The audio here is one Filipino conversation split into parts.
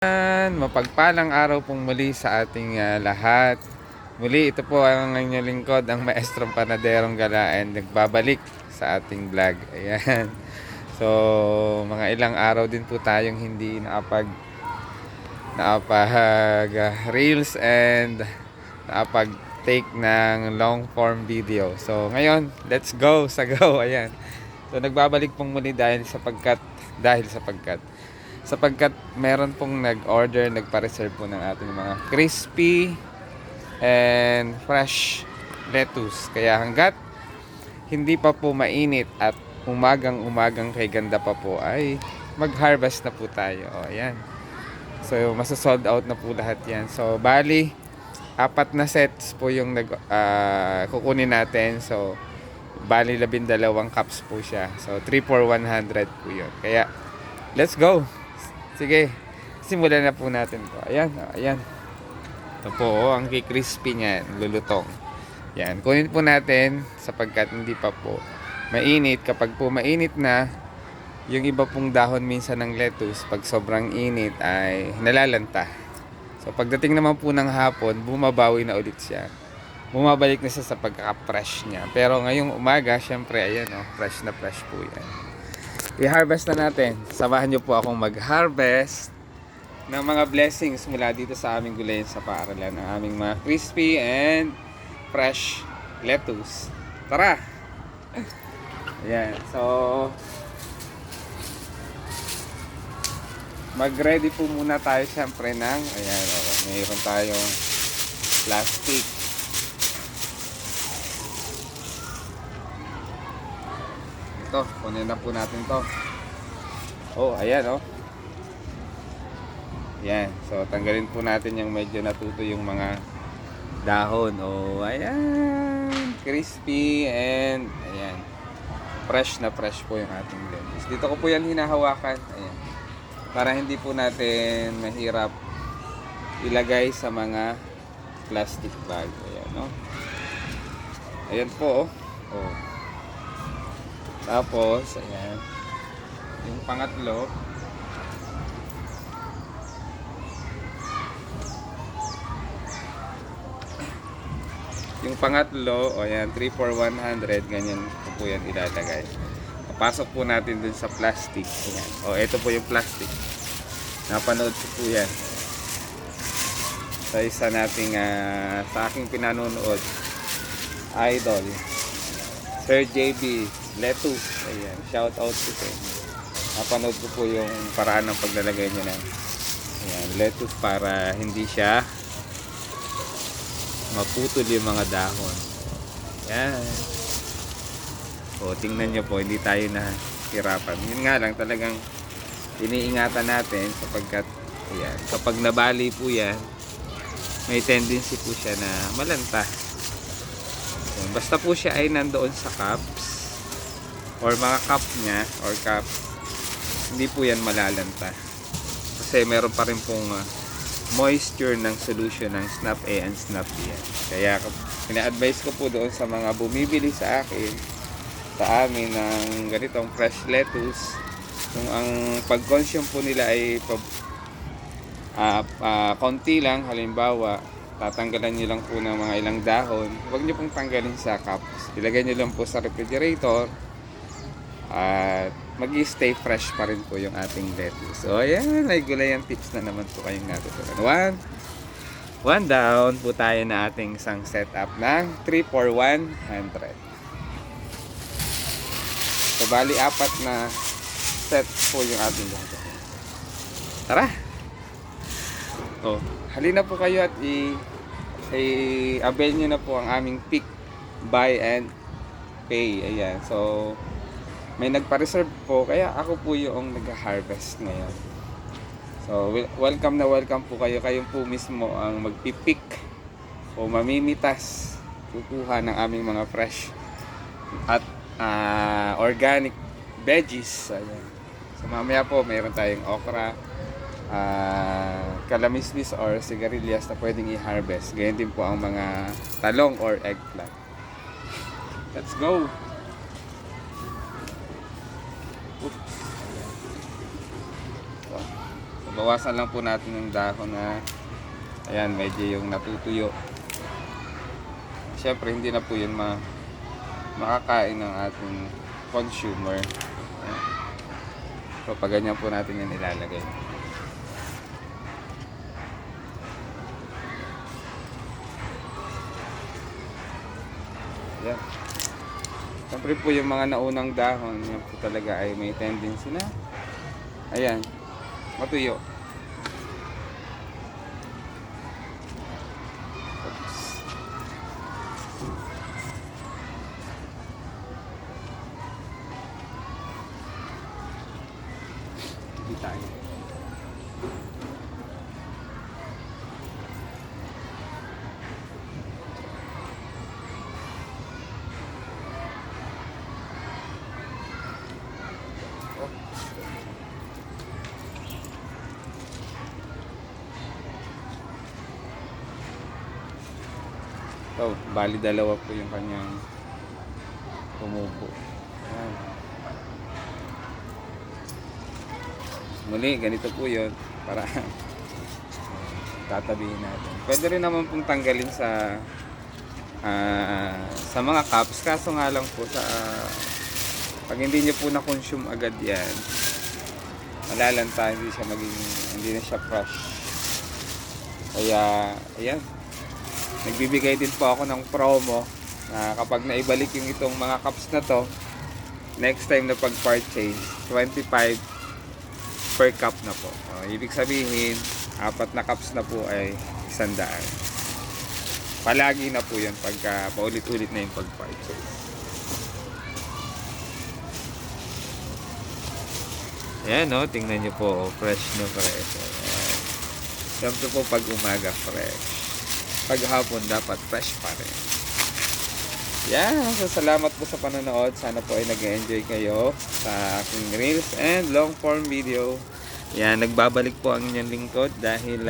Mapagpalang araw pong muli sa ating lahat. Muli ito po ang inyong lingkod, ang maestrong panaderong galaan, nagbabalik sa ating vlog. Ayan. So, mga ilang araw din po tayong hindi reels and take ng long form video. So, ngayon, let's go sa go. Ayan. So, nagbabalik pong muli sapagkat meron pong nag-order, nagpa-reserve po ng ating mga crispy and fresh lettuce. Kaya hanggat hindi pa po mainit at umagang kay ganda pa po, ay mag-harvest na po tayo. O, ayan. So, masasold out na po lahat yan. So, bali, 4 na sets po yung kukunin natin. So, bali 12 cups po siya. So, 3 for 100 po yun. Kaya, let's go! Sige, simulan na po natin to. Ayan, ayan. Ito po, ang crispy niyan, lulutong. Yan, kunin po natin sapagkat hindi pa po mainit. Kapag po mainit na, yung iba pong dahon minsan ng lettuce, pag sobrang init ay nalalanta. So pagdating naman po ng hapon, bumabawi na ulit siya. Bumabalik na siya sa pagkaka-fresh niya. Pero ngayong umaga, syempre, ayan fresh na fresh po yan. I-harvest na natin. Samahan niyo po akong mag-harvest ng mga blessings mula dito sa aming gulayan sa paaralan, ng aming mga crispy and fresh lettuce. Tara! Ayan. So, mag-ready po muna tayo syempre ng, ayan, mayroon tayong plastic. Ito, kunin na po natin to. Oh, ayan Yan, so tanggalin po natin yung medyo natuto yung mga dahon. Oh, ayan, crispy and ayan, fresh na fresh po yung ating lettuce. Dito ko po yan hinahawakan, ayan, para hindi po natin mahirap ilagay sa mga plastic bag. Ayan, ayan po, oh. Tapos, ayan, yung pangatlo, ayan, 3 for 100, ganyan po yan ilalagay. Papasok po natin dun sa plastic. Ayan. Ito po yung plastic. Napanood ko po yan sa isa nating sa aking pinanonood, idol, Sir JB Lettuce. Ayan, shout out to him. Napanood ko po yung paraan ng paglalagay niya ng lettuce para hindi siya maputol yung mga dahon. Yan. Tingnan nyo po, hindi tayo nahirapan. Yun nga lang, talagang iniingatan natin sapagkat ayan, kapag nabali po yan, may tendency po siya na malanta. Ayan, basta po siya ay nandoon sa cups or mga cup niya or cup, hindi po yan malalanta kasi meron pa rin pong moisture ng solution ng Snap A and Snap B. Kaya ina-advise ko po doon sa mga bumibili sa amin ng ganitong fresh lettuce, kung ang pag-consume po nila ay konti lang, halimbawa tatanggalan nyo lang po ng mga ilang dahon, huwag nyo pong tanggalin sa cups, ilagay nyo lang po sa refrigerator at mag-stay fresh pa rin po yung ating lettuce. So ayan, may gulayan tips na naman po kayong natutunan. One down po tayo na ating isang setup ng 3 for 100. So bali 4 na set po yung ating gagawin. Tara! Halina po kayo at i-avail nyo na po ang aming pick, buy and pay. Ayan, so may nagpa-reserve po, kaya ako po yung nag-harvest ngayon. So welcome na welcome po kayo. Kayong po mismo ang magpipick o mamimitas, kukuha ng aming mga fresh at organic veggies. Ayan. So mamaya po mayroon tayong okra, kalamismis or sigarilyas na pwedeng i-harvest. Ganyan din po ang mga talong or eggplant. Let's go! bawasan lang po natin yung dahon na ayan, medyo yung natutuyo. Siyempre, hindi na po yun makakain ng ating consumer. Ayan. So, pag ganyan po natin yan ilalagay. Ayan. Siyempre po yung mga naunang dahon, yan po talaga ay may tendency na ayan, matuyo. Oops. Hindi tayo. So, bali dalawa po yung kanyang tumubo. Ayan. Muli, ganito po yun para tatabihin natin. Pwede rin naman pong tanggalin sa mga cups. Kaso nga lang po pag hindi nyo po na-consume agad yan, malalanta, hindi na siya fresh. Kaya, ayan. Nagbibigay din po ako ng promo na kapag naibalik yung itong mga cups na to, next time na pag-purchase, 25 per cup na po. Ibig sabihin, 4 na cups na po ay 100. Palagi na po yun pagka paulit-ulit na yung pag-purchase. Ayan o, tingnan nyo po, fresh na fresh. Ayan. Siyempre po pag umaga fresh. Paghapon dapat fresh pa rin. Yan, so salamat po sa panonood. Sana po ay nag-enjoy kayo sa aking reels and long form video. Yan, nagbabalik po ang inyong lingkod dahil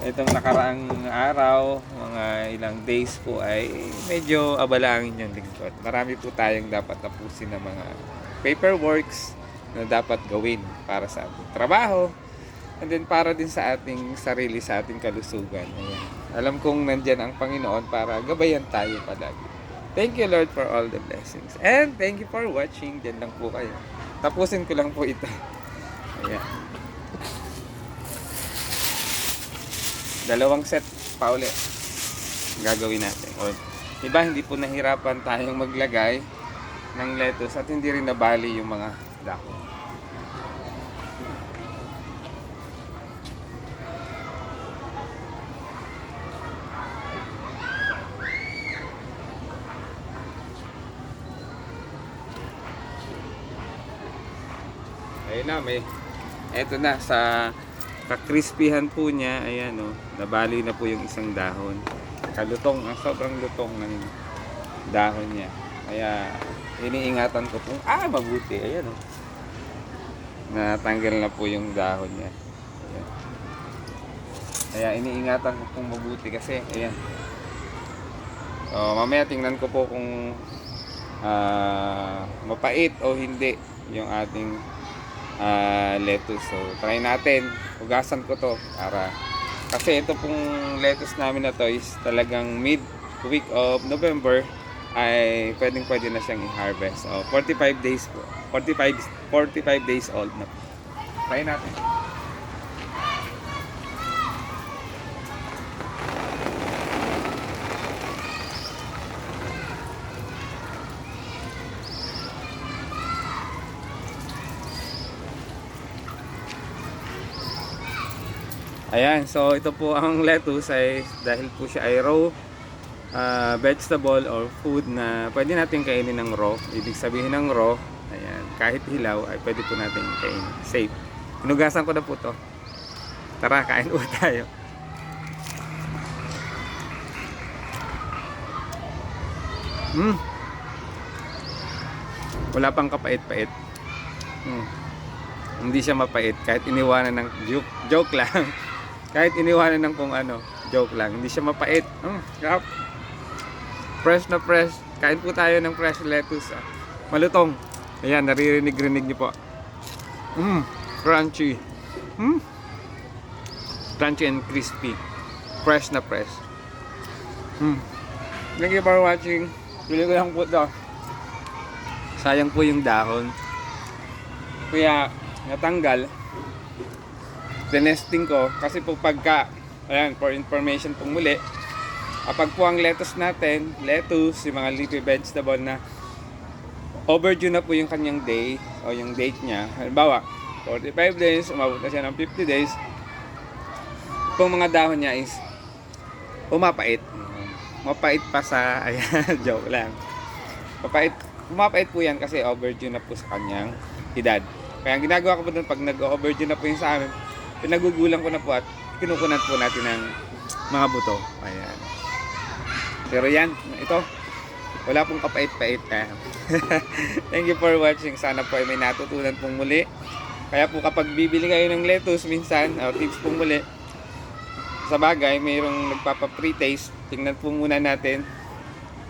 itong nakaraang araw, mga ilang days po ay medyo abala ang inyong lingkod. Marami po tayong dapat tapusin na mga paperworks na dapat gawin para sa ating trabaho. And then para din sa ating sarili, sa ating kalusugan. Ayan. Alam kong nandyan ang Panginoon para gabayan tayo palagi. Thank you Lord for all the blessings. And thank you for watching. Diyan lang po kayo. Tapusin ko lang po ito. Ayan. 2 set pa ulit. Gagawin natin. O, diba hindi po nahirapan tayong maglagay ng lettuce at hindi rin nabali yung mga dahon. Ayun na, eto na, sa kakrispihan po niya, ayan o, nabali na po yung isang dahon. Kalutong, sobrang lutong ng dahon niya. Kaya, iniingatan ko po, mabuti, ayan o. Natanggal na po yung dahon niya. Ayan. Kaya, iniingatan ko pong mabuti kasi, ayan. So, mamaya tingnan ko po kung mapait o hindi yung ating lettuce. So try natin, hugasan ko to para kasi ito pong lettuce namin na to is talagang mid week of November ay pwede na siyang i-harvest. So 45 days po, 45 days old na po. Try natin. Ayan, so ito po ang lettuce ay dahil po siya ay raw vegetable or food na pwede natin kainin ng raw. Ibig sabihin ng raw, ayan, kahit hilaw ay pwede po natin kainin. Safe. Hinugasan ko na po to. Tara, kain po tayo. Wala pang kapait-pait. Hindi siya mapait kahit iniwanan ng joke lang. Kahit iniwanan ng kung ano, joke lang. Hindi siya mapait. Sarap. Fresh na fresh. Kain po tayo ng fresh lettuce. Malutong. Ayan, naririnig-rinig niyo po. Crunchy. Crunchy and crispy. Fresh na fresh. Thank you for watching. Pili ko lang po ito. Sayang po yung dahon. Kaya natanggal. Tinesting ko. Kasi po pagka, ayan, for information pong muli, kapag po ang lettuce natin, yung mga leafy vegetable na overdue na po yung kanyang day o yung date niya. Halimbawa, 45 days, umabot na siya ng 50 days. Kung mga dahon niya is pumapait. Mapait pa sa, ayan, joke lang. Pumapait po yan kasi overdue na po sa kanyang edad. Kaya ang ginagawa ko po doon pag nag-overdue na po yung sa amin, pinagugulang ko na po at kinukunan po natin ng mga buto. Ayan. Pero yan, ito, wala pong kapait-pait. Thank you for watching. Sana po ay may natutunan pong muli. Kaya po kapag bibili kayo ng lettuce minsan, tips pong muli, sa bagay, mayroong nagpapa-pre-taste. Tingnan po muna natin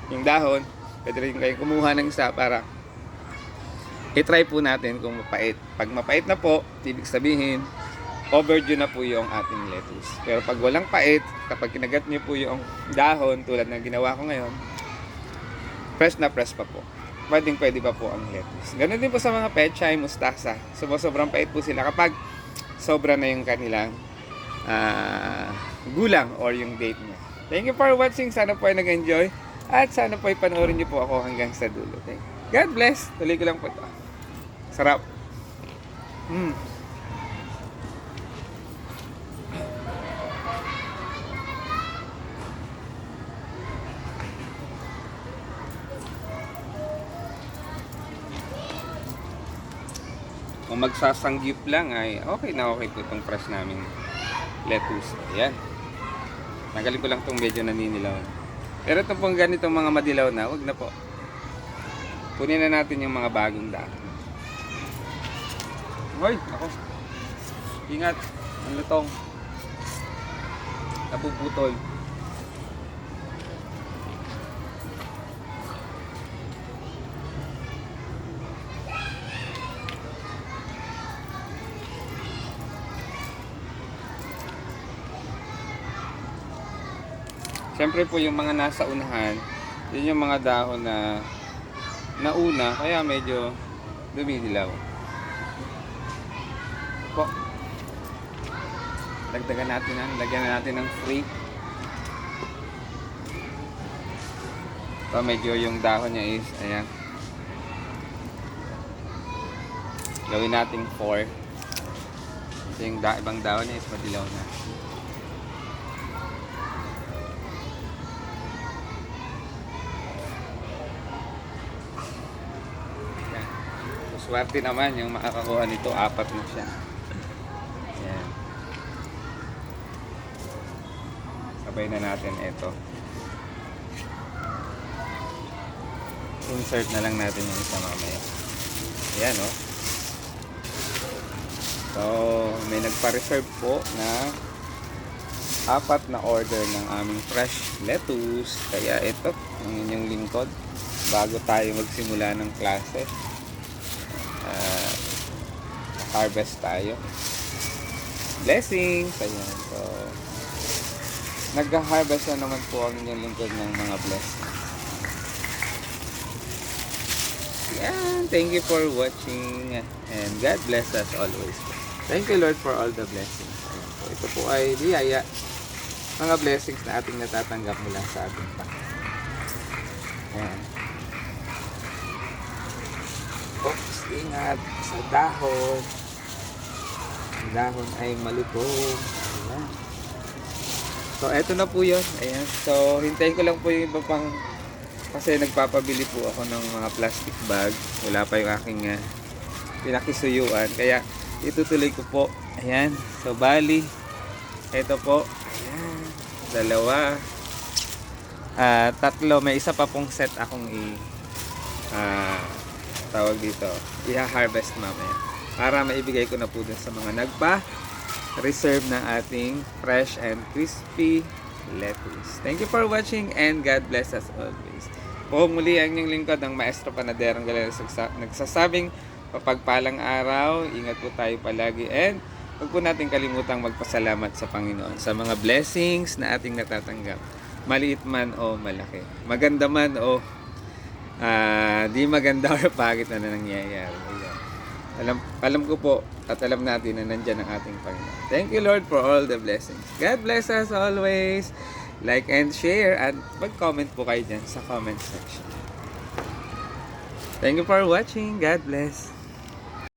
yung dahon. Pwede rin kayo kumuha ng isa para i-try po natin kung mapait. Pag mapait na po, ibig sabihin, overdue na po yung ating lettuce. Pero pag walang pait, kapag kinagat nyo po yung dahon, tulad ng ginawa ko ngayon, fresh na fresh pa po. Pwede pa po ang lettuce. Ganun din po sa mga pechay, mustasa. Sobrang pait po sila kapag sobra na yung kanilang gulang or yung date niya. Thank you for watching. Sana po ay nag-enjoy. At sana po ay panoorin niyo po ako hanggang sa dulo. God bless. Tuloy ko lang po ito. Sarap. Kung magsasanggip lang ay okay na okay po itong fresh namin lettuce. Ayan. Tanggalin ko lang itong medyo naninilaw. Pero itong pong ganitong mga madilaw na, wag na po. Kunin na natin yung mga bagong dahon. Hoy, ako. Ingat. Ang lutong. Napuputol. Siyempre po yung mga nasa unahan, yun yung mga dahon na nauna, kaya medyo dumidilaw. Po. Lagyan natin ng free. So medyo yung dahon niya is, ayan. Gawin natin 4. Kasi yung ibang dahon niya is madilaw na. Swerte naman yung makakakuha nito, 4 na siya. Ayan. Sabay na natin ito. Insert na lang natin yung isa mamaya. Ayan, oh. So, may nagpa-reserve po na 4 na order ng aming fresh lettuce. Kaya ito, ang inyong lingkod, bago tayo magsimula ng klase. Harvest tayo. Blessings! Ayan. So, nag-harvest na naman po ang inyong lingkod ng mga blessings. Yan. Thank you for watching and God bless us always. Thank you Lord for all the blessings. Ayan po. Ito po ay biyaya. Mga blessings na ating natatanggap mula sa ating Panginoon. Ayan. Oops, ingat sa dahon. Ang dahon ay malutong. Ayan. So, eto na po yun. Ayan. So, hintayin ko lang po yung iba pang kasi nagpapabili po ako ng mga plastic bag. Wala pa yung aking pinakisuyuan. Kaya, itutuloy ko po. Ayan. So, bali. Eto po. Ayan. 2. 3. May isa pa pong set akong tawag dito. I-harvest mamaya. Para maibigay ko na po dun sa mga nagpa-reserve ng ating fresh and crispy lettuce. Thank you for watching and God bless us always. Po muli ang inyong lingkod, ang Maestro Panadero Galera nagsasabing papagpalang araw, ingat po tayo palagi and huwag po natin kalimutang magpasalamat sa Panginoon sa mga blessings na ating natatanggap. Maliit man o malaki. Maganda man o di maganda or pangit na nangyayari. Ayan. Alam ko po at alam natin na nandyan ang ating Panginoon. Thank you Lord for all the blessings. God bless us always. Like and share at mag-comment po kayo dyan sa comment section. Thank you for watching. God bless.